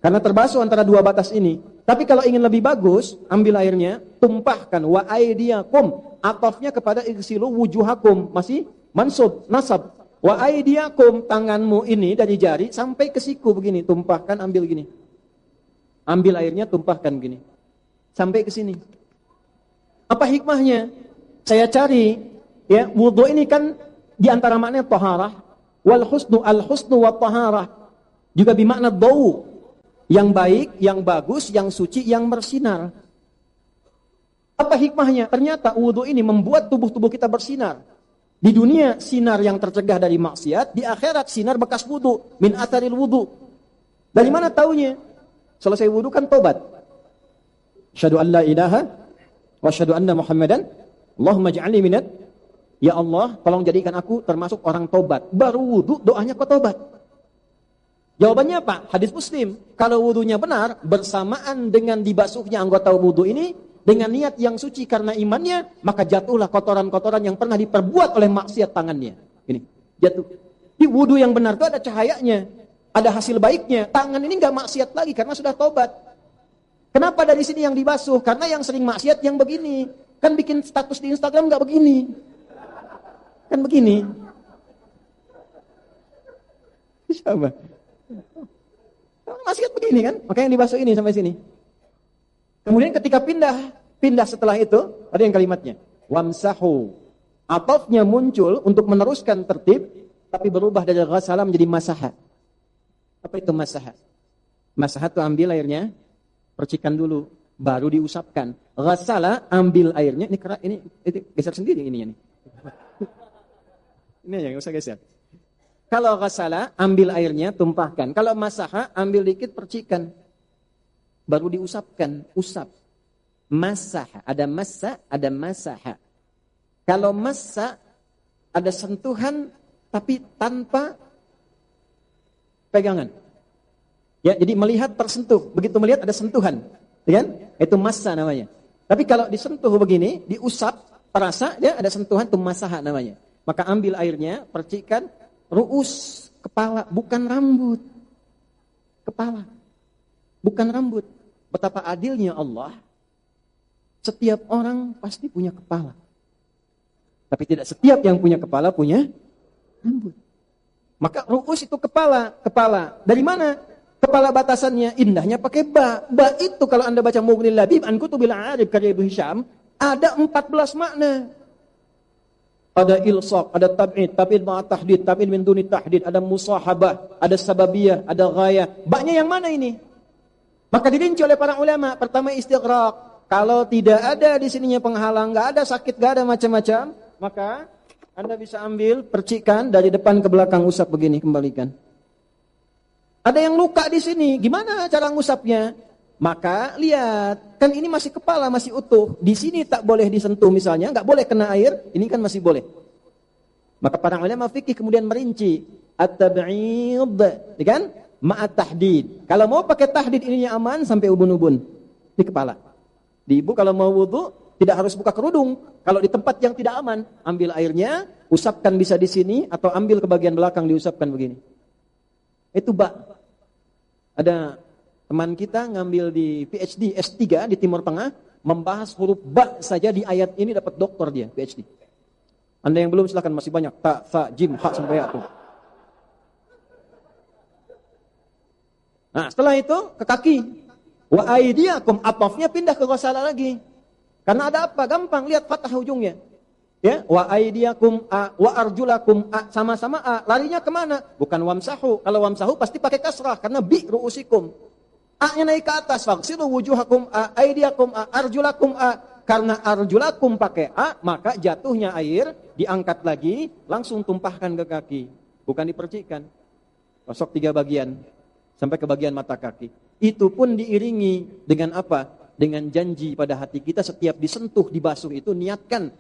Karena terbasuh antara dua batas ini. Tapi kalau ingin lebih bagus, ambil airnya, tumpahkan wa aydiyakum. Atofnya kepada igsilu wujuhakum. Masih mansub, nasab. Wa aydiyakum, tanganmu ini dari jari sampai ke siku begini, tumpahkan, ambil gini. Ambil airnya, tumpahkan begini. Sampai ke sini. Apa hikmahnya? Saya cari, ya, wudu ini kan di antara makna taharah wal husnu, al husnu wa taharah. Juga bermakna dau. Yang baik, yang bagus, yang suci, yang bersinar. Apa hikmahnya? Ternyata wudu ini membuat tubuh-tubuh kita bersinar. Di dunia sinar yang tercegah dari maksiat, di akhirat sinar bekas wudu, min atharil wudu. Dari mana taunya? Selesai wudu kan tobat. Asyhadu an la ilaha wa asyhadu anna Muhammadan, Allahumma ij'alni minat. Ya Allah, tolong jadikan aku termasuk orang tobat. Baru wudu, doanya kok tobat. Jawabannya apa? Hadis Muslim. Kalau wudunya benar, bersamaan dengan dibasuhnya anggota wudu ini, dengan niat yang suci karena imannya, maka jatuhlah kotoran-kotoran yang pernah diperbuat oleh maksiat tangannya. Ini, jatuh. Di wudu yang benar itu ada cahayanya, ada hasil baiknya. Tangan ini nggak maksiat lagi karena sudah tobat. Kenapa dari sini yang dibasuh? Karena yang sering maksiat yang begini. Kan bikin status di Instagram nggak begini. Kan begini. Siapa? Maksiat begini kan? Makanya yang dibasuh ini sampai sini. Kemudian ketika pindah setelah itu, ada yang kalimatnya. Wamsahu. Atofnya muncul untuk meneruskan tertib, tapi berubah dari ghasala menjadi masaha. Apa itu masaha? Masaha itu ambil airnya, percikan dulu, baru diusapkan. Ghasala, ambil airnya, ini geser sendiri ininya nih. Ini aja, nggak usah geser. Kalau ghasala, ambil airnya, tumpahkan. Kalau masaha, ambil dikit, percikan. Baru diusapkan, usap. Masaha, ada massa, ada masaha. Kalau massa, ada sentuhan, tapi tanpa pegangan. Ya, jadi melihat tersentuh. Begitu melihat ada sentuhan. Ya kan? Itu massa namanya. Tapi kalau disentuh begini, diusap, terasa, ya ada sentuhan, itu masaha namanya. Maka ambil airnya, percikan, ru'us, kepala, bukan rambut. Kepala. Bukan rambut. Betapa adilnya Allah. Setiap orang pasti punya kepala. Tapi tidak setiap yang punya kepala punya rambut. Maka ru'us itu kepala. Kepala. Dari mana? Kepala batasannya. Indahnya pakai ba. Ba itu kalau Anda baca Mughnil Labib, an Kutubil Arif, karya Ibnu Hisham, ada 14 makna. Ada ilsaq, ada tab'id, tab'id ma'a tahdid, tab'id min duni tahdid, ada musahabah, ada sababiyah, ada ghayah. Baknya yang mana ini? Maka dirinci oleh para ulama. Pertama istighraq. Kalau tidak ada di sininya penghalang, enggak ada sakit, enggak ada macam-macam, maka Anda bisa ambil, percikan dari depan ke belakang, usap begini, kembalikan. Ada yang luka di sini, gimana cara ngusapnya? Maka lihat, kan ini masih kepala, masih utuh. Di sini tak boleh disentuh misalnya, enggak boleh kena air, ini kan masih boleh. Maka para ulama fikih kemudian merinci at-tab'id, ya kan? Ma'at tahdid. Kalau mau pakai tahdid ininya aman sampai ubun-ubun di kepala. Di ibu kalau mau wudu tidak harus buka kerudung. Kalau di tempat yang tidak aman, ambil airnya, usapkan bisa di sini atau ambil ke bagian belakang diusapkan begini. Itu Ada teman kita ngambil di PhD S3 di Timur Tengah, Membahas huruf ba saja di ayat ini dapat doktor dia, PhD. Anda yang belum silakan, masih banyak. Ta, fa, jim, ha sampai ya tuh. Nah, setelah itu ke kaki. Wa aidiakum, atofnya pindah ke ghasalah lagi. Karena ada apa? Gampang, lihat fathah ujungnya. Ya, wa aidiakum a, wa arjulakum a, sama-sama a. Larinya kemana? Bukan wamsahu. Kalau wamsahu pasti pakai kasrah karena bi ru'usikum. A-nya naik ke atas. Faghsilu wujuhakum a, aidiakum a, arjulakum a. Karena arjulakum pakai a, maka jatuhnya air diangkat lagi, langsung tumpahkan ke kaki. Bukan dipercikkan. Gosok 3 bagian sampai ke bagian mata kaki. Itu pun diiringi dengan apa? Dengan janji pada hati kita setiap disentuh, dibasuh itu niatkan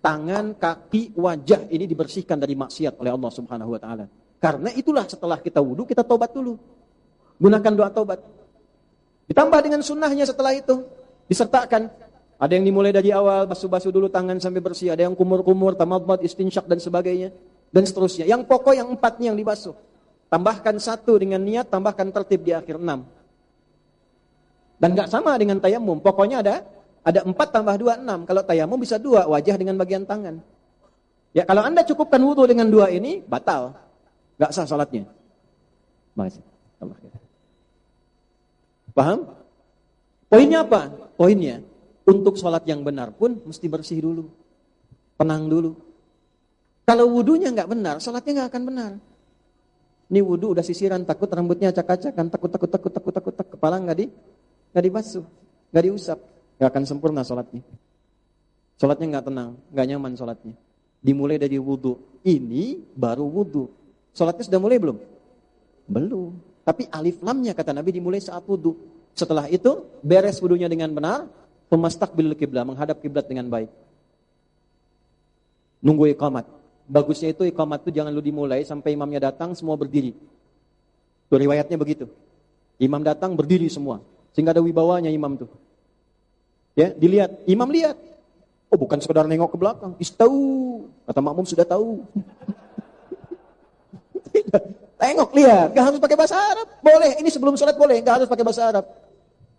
tangan, kaki, wajah ini dibersihkan dari maksiat oleh Allah Subhanahu wa taala. Karena itulah setelah kita wudu kita tobat dulu. Gunakan doa tobat. Ditambah dengan sunnahnya setelah itu disertakan. Ada yang dimulai dari awal basuh-basuh dulu tangan sampai bersih, ada yang kumur-kumur, tamadmad, istinsyak dan sebagainya dan seterusnya. Yang pokok yang 4 yang dibasuh. Tambahkan 1 dengan niat, tambahkan tertib di akhir 6. Dan enggak sama dengan tayamum. Pokoknya ada 4 tambah 2, 6. Kalau tayamum bisa 2, wajah dengan bagian tangan. Ya, kalau Anda cukupkan wudu dengan 2 ini, batal. Enggak sah salatnya. Makasih. Paham? Poinnya apa? Poinnya, untuk salat yang benar pun mesti bersih dulu. Tenang dulu. Kalau wudunya enggak benar, salatnya enggak akan benar. Ini wudu udah sisiran, takut rambutnya acak-acakan, takut, kepala enggak dibasuh, enggak diusap. Gak akan sempurna sholatnya. Sholatnya gak tenang, gak nyaman sholatnya. Dimulai dari wudu. Ini baru wudu. Sholatnya sudah mulai belum? Belum. Tapi alif lamnya kata Nabi dimulai saat wudu. Setelah itu beres wudunya dengan benar, pemastaqbil kiblat, menghadap kiblat dengan baik. Nunggu iqamat. Bagusnya itu iqamat itu jangan lu dimulai sampai imamnya datang semua berdiri. Itu riwayatnya begitu. Imam datang berdiri semua. Sehingga ada wibawanya imam tuh. Ya, dilihat, imam lihat. Oh, bukan sekedar nengok ke belakang. Istau, kata makmum sudah tahu. Tengok, lihat, enggak harus pakai bahasa Arab. Boleh, ini sebelum sholat boleh, enggak harus pakai bahasa Arab.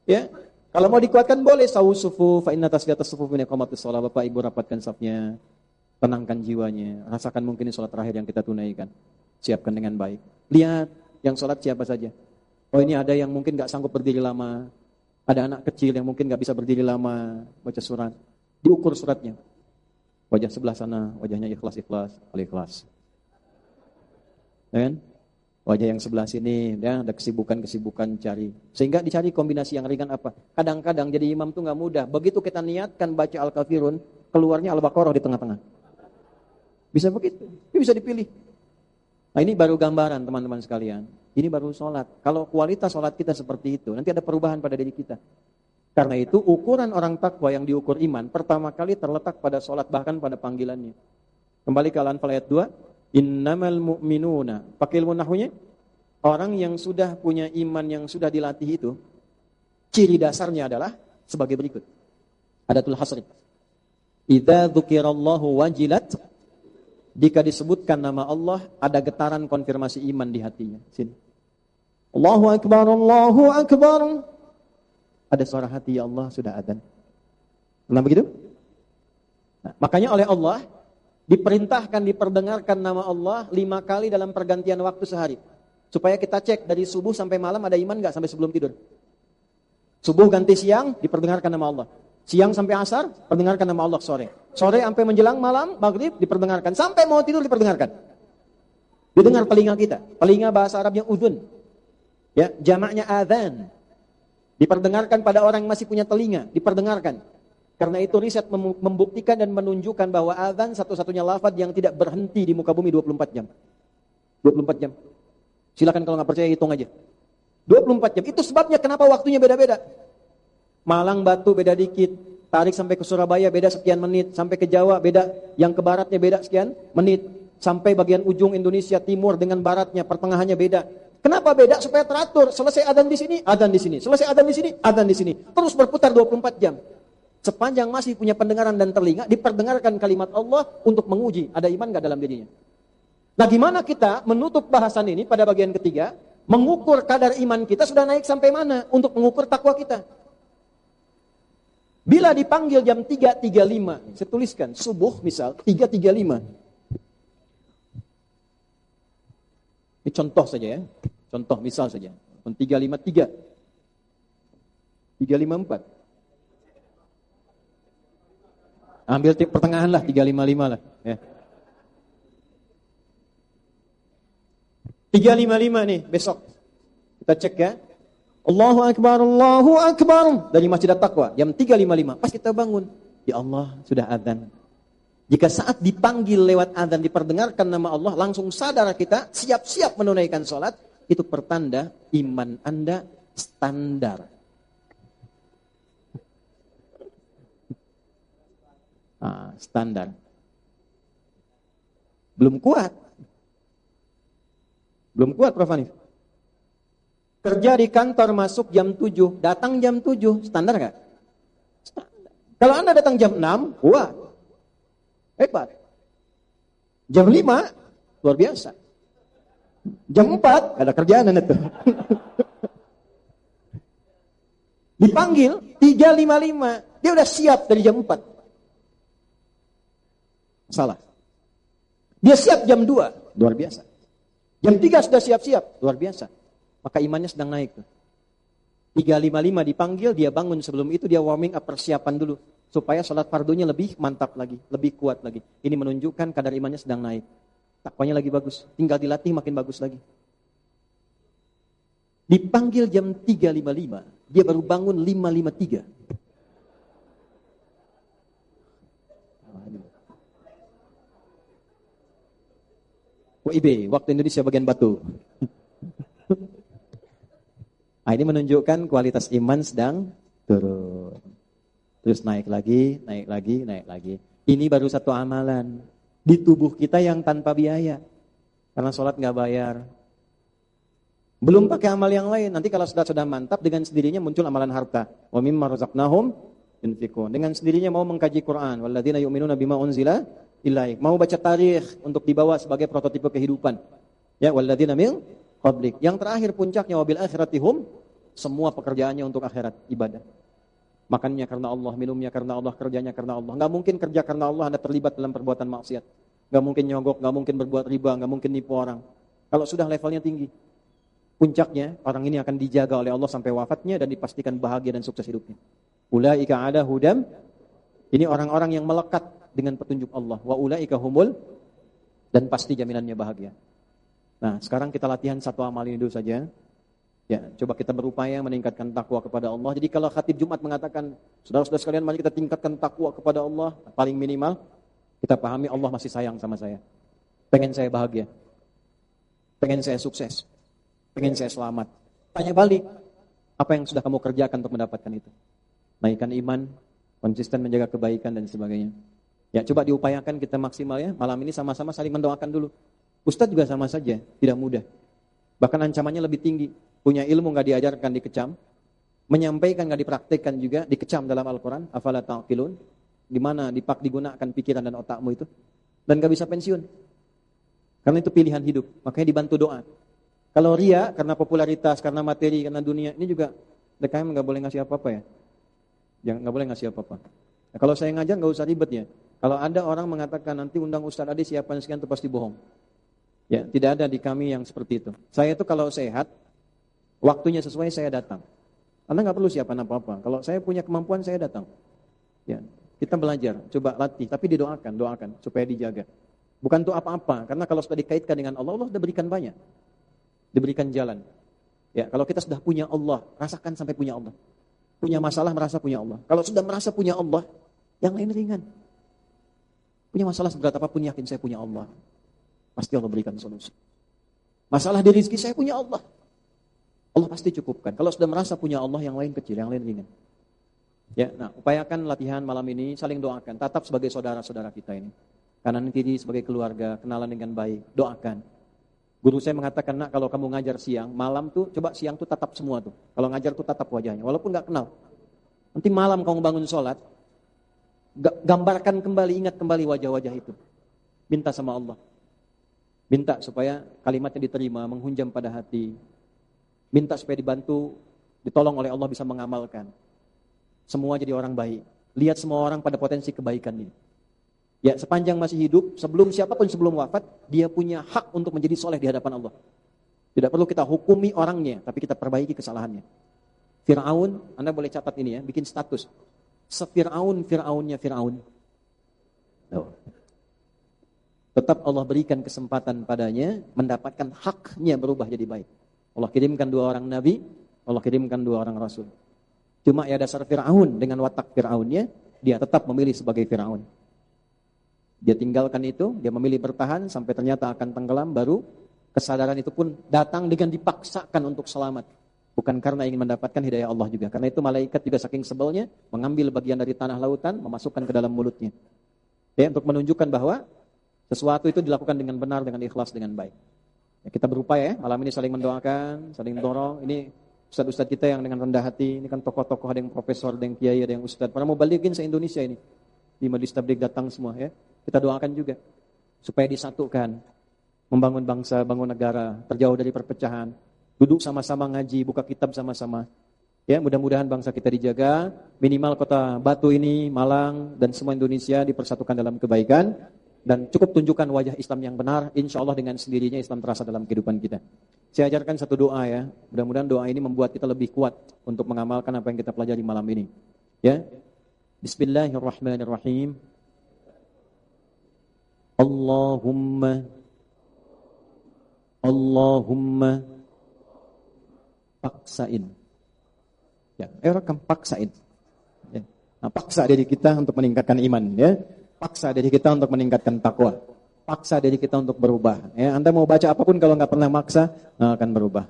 Ya. Kalau mau dikuatkan boleh, sawu sufu fa inna tasliyatas sufu min iqamatis shalah. Bapak Ibu rapatkan safnya, tenangkan jiwanya, rasakan mungkin ini sholat terakhir yang kita tunaikan. Siapkan dengan baik. Lihat yang sholat siapa saja. Oh, ini ada yang mungkin enggak sanggup berdiri lama. Ada anak kecil yang mungkin gak bisa berdiri lama baca surat. Diukur suratnya. Wajah sebelah sana, wajahnya ikhlas-ikhlas, al-ikhlas. Ya kan? Wajah yang sebelah sini, ya, ada kesibukan-kesibukan cari. Sehingga dicari kombinasi yang ringan apa. Kadang-kadang jadi imam tuh gak mudah. Begitu kita niatkan baca Al-Kafirun, keluarnya Al-Baqarah di tengah-tengah. Bisa begitu, ini bisa dipilih. Nah, ini baru gambaran teman-teman sekalian. Ini baru sholat. Kalau kualitas sholat kita seperti itu, nanti ada perubahan pada diri kita. Karena itu ukuran orang takwa yang diukur iman, pertama kali terletak pada sholat, bahkan pada panggilannya. Kembali ke Al-Anfal ayat 2. Innamal mu'minuna. Pakai ilmu nahwunya. Orang yang sudah punya iman yang sudah dilatih itu, ciri dasarnya adalah sebagai berikut. Adatul hasri. Idza dzukirallahu wajilat. Jika disebutkan nama Allah, ada getaran konfirmasi iman di hatinya. Sini. Allahu Akbar, Allahu Akbar. Ada suara hati, ya Allah, sudah adzan. Pernah begitu? Nah, makanya oleh Allah, diperintahkan, diperdengarkan nama Allah 5 kali dalam pergantian waktu sehari. Supaya kita cek dari subuh sampai malam ada iman gak sampai sebelum tidur. Subuh ganti siang, diperdengarkan nama Allah. Siang sampai asar, perdengarkan nama Allah sore. Sore sampai menjelang malam, maghrib, diperdengarkan. Sampai mau tidur, diperdengarkan. Didengar telinga kita. Telinga bahasa Arabnya udhun. Ya, jamaknya adzan. Diperdengarkan pada orang yang masih punya telinga. Diperdengarkan. Karena itu riset membuktikan dan menunjukkan bahwa adzan satu-satunya lafaz yang tidak berhenti di muka bumi 24 jam. 24 jam. Silakan kalau nggak percaya hitung aja. 24 jam. Itu sebabnya kenapa waktunya beda-beda. Malang Batu beda dikit, tarik sampai ke Surabaya beda sekian menit, sampai ke Jawa beda, yang ke baratnya beda sekian menit, sampai bagian ujung Indonesia timur dengan baratnya pertengahannya beda. Kenapa beda? Supaya teratur. Selesai adzan di sini, adzan di sini. Selesai adzan di sini, adzan di sini. Terus berputar 24 jam. Sepanjang masih punya pendengaran dan telinga, diperdengarkan kalimat Allah untuk menguji ada iman enggak dalam dirinya. Nah, gimana kita menutup bahasan ini pada bagian ketiga, mengukur kadar iman kita sudah naik sampai mana untuk mengukur takwa kita. Bila dipanggil jam 3.35, saya tuliskan, subuh misal, 3.35. Ini contoh saja ya. Contoh misal saja. 3.53. 3.54. Ambil pertengahan lah, 3.55 lah. Ya. 3.55 nih besok. Kita cek ya. Allahu Akbar, Allahu Akbar. Dari Masjid At-Taqwa, jam 3.55. Pas kita bangun, ya Allah, sudah azan. Jika saat dipanggil lewat azan diperdengarkan nama Allah, langsung sadar kita, siap-siap menunaikan sholat, itu pertanda iman Anda standar. Standar. Belum kuat. Belum kuat, Prof. Hanif. Kerja di kantor masuk jam 7, datang jam 7, standar nggak? Standar. Kalau Anda datang jam 6, kuat. Hebat. Jam 5, luar biasa. Jam 4, ada kerjaan Anda tuh. Dipanggil 3.55, dia udah siap dari jam 4. Salah. Dia siap jam 2, luar biasa. Jam 3 sudah siap-siap, luar biasa. Maka imannya sedang naik tuh. 3.55 dipanggil, dia bangun sebelum itu, dia warming up, persiapan dulu. Supaya sholat fardunya lebih mantap lagi, lebih kuat lagi. Ini menunjukkan kadar imannya sedang naik. Takwanya lagi bagus, tinggal dilatih makin bagus lagi. Dipanggil jam 3.55, dia baru bangun 5.53. WIB, waktu Indonesia bagian batu. Ini menunjukkan kualitas iman sedang turun. Terus naik lagi, naik lagi, naik lagi. Ini baru satu amalan di tubuh kita yang tanpa biaya. Karena sholat nggak bayar. Belum pakai amal yang lain. Nanti kalau sudah mantap, dengan sendirinya muncul amalan harta. Wa mimma razaqnahum yunfiqun. Dengan sendirinya mau mengkaji Quran. Walladzina yu'minuna bima unzila ilaik. Mau baca tarikh untuk dibawa sebagai prototipe kehidupan. Ya, walladzina min qablik. Yang terakhir puncaknya wabil akhiratihum, semua pekerjaannya untuk akhirat, ibadah. Makannya karena Allah, minumnya karena Allah, kerjanya karena Allah. Enggak mungkin kerja karena Allah Anda terlibat dalam perbuatan maksiat. Enggak mungkin nyogok, enggak mungkin berbuat riba, enggak mungkin nipu orang. Kalau sudah levelnya tinggi, puncaknya orang ini akan dijaga oleh Allah sampai wafatnya dan dipastikan bahagia dan sukses hidupnya. Ulaika ala hudam. Ini orang-orang yang melekat dengan petunjuk Allah. Wa ulaika humul, dan pasti jaminannya bahagia. Nah, sekarang kita latihan satu amal ini dulu saja. Ya, coba kita berupaya meningkatkan takwa kepada Allah. Jadi kalau khatib Jumat mengatakan, saudara-saudara sekalian, mari kita tingkatkan takwa kepada Allah, paling minimal kita pahami Allah masih sayang sama saya. Pengen saya bahagia. Pengen saya sukses. Pengen saya selamat. Tanya balik, apa yang sudah kamu kerjakan untuk mendapatkan itu? Naikkan iman, konsisten menjaga kebaikan dan sebagainya. Ya, coba diupayakan kita maksimal ya. Malam ini sama-sama saling mendoakan dulu. Ustadz juga sama saja, tidak mudah. Bahkan ancamannya lebih tinggi. Punya ilmu nggak diajarkan, dikecam. Menyampaikan nggak dipraktekkan juga, dikecam dalam Al-Quran. Afala ta'qilun. Di mana digunakan pikiran dan otakmu itu. Dan nggak bisa pensiun. Karena itu pilihan hidup. Makanya dibantu doa. Kalau ria, karena popularitas, karena materi, karena dunia, ini juga DKM nggak boleh ngasih apa-apa ya. Jangan, nggak boleh ngasih apa-apa. Nah, kalau saya ngajar nggak usah ribet ya. Kalau ada orang mengatakan nanti undang Ustadz Adi siapan sekian, itu pasti bohong. Ya, tidak ada di kami yang seperti itu. Saya itu kalau sehat, waktunya sesuai saya datang. Anda nggak perlu siapan apa-apa. Kalau saya punya kemampuan saya datang. Ya, kita belajar, coba latih, tapi doakan supaya dijaga. Bukan untuk apa-apa, karena kalau sudah dikaitkan dengan Allah, Allah sudah berikan banyak. Diberikan jalan. Ya, kalau kita sudah punya Allah, rasakan sampai punya Allah. Punya masalah merasa punya Allah. Kalau sudah merasa punya Allah, yang lain ringan. Punya masalah seberat apapun yakin saya punya Allah. Pasti Allah berikan solusi. Masalah di rezeki saya punya Allah. Allah pasti cukupkan. Kalau sudah merasa punya Allah, yang lain kecil, yang lain ringan. Ya, nah, upayakan latihan malam ini, saling doakan. Tatap sebagai saudara-saudara kita ini. Kanan kiri sebagai keluarga, kenalan dengan baik. Doakan. Guru saya mengatakan, nak, kalau kamu ngajar siang, malam tuh, coba siang tuh tatap semua tuh. Kalau ngajar tuh tatap wajahnya, walaupun gak kenal. Nanti malam kamu bangun sholat, gambarkan kembali, ingat kembali wajah-wajah itu. Minta sama Allah. Minta supaya kalimatnya diterima, menghunjam pada hati. Minta supaya dibantu, ditolong oleh Allah bisa mengamalkan. Semua jadi orang baik. lihat semua orang pada potensi kebaikan ini. Ya, sepanjang masih hidup, sebelum siapapun sebelum wafat, dia punya hak untuk menjadi soleh di hadapan Allah. Tidak perlu kita hukumi orangnya, tapi kita perbaiki kesalahannya. Fir'aun, Anda boleh catat ini ya, bikin status. Fir'aunnya Fir'aun. No. Tetap Allah berikan kesempatan padanya mendapatkan haknya berubah jadi baik. Allah kirimkan 2 orang nabi, Allah kirimkan 2 orang rasul. Cuma ya dasar Fir'aun dengan watak Fir'aunnya, dia tetap memilih sebagai Fir'aun. Dia tinggalkan itu, dia memilih bertahan sampai ternyata akan tenggelam, baru kesadaran itu pun datang dengan dipaksakan untuk selamat. Bukan karena ingin mendapatkan hidayah Allah juga. Karena itu malaikat juga saking sebelnya mengambil bagian dari tanah lautan, memasukkan ke dalam mulutnya. Ya, untuk menunjukkan bahwa sesuatu itu dilakukan dengan benar, dengan ikhlas, dengan baik. Ya, kita berupaya ya, malam ini saling mendoakan, saling dorong. Ini ustaz-ustaz kita yang dengan rendah hati, ini kan tokoh-tokoh, ada yang profesor, ada yang kiai, ada yang ustaz. Para mubalikin se-Indonesia ini. Di Majelis Tabligh datang semua ya. Kita doakan juga supaya disatukan, membangun bangsa, bangun negara, terjauh dari perpecahan, duduk sama-sama ngaji, buka kitab sama-sama. Ya, mudah-mudahan bangsa kita dijaga, minimal kota Batu ini, Malang dan semua Indonesia dipersatukan dalam kebaikan, dan cukup tunjukkan wajah Islam yang benar. Insya Allah dengan sendirinya Islam terasa dalam kehidupan kita. Saya ajarkan satu doa ya, mudah-mudahan doa ini membuat kita lebih kuat untuk mengamalkan apa yang kita pelajari malam ini. Ya, Bismillahirrahmanirrahim. Allahumma paksain. Ya, rekam paksain. Ya. Nah, paksa diri kita untuk meningkatkan iman ya. Paksa diri kita untuk meningkatkan takwa. Paksa diri kita untuk berubah. Ya, Anda mau baca apapun kalau nggak pernah maksa, nggak akan berubah.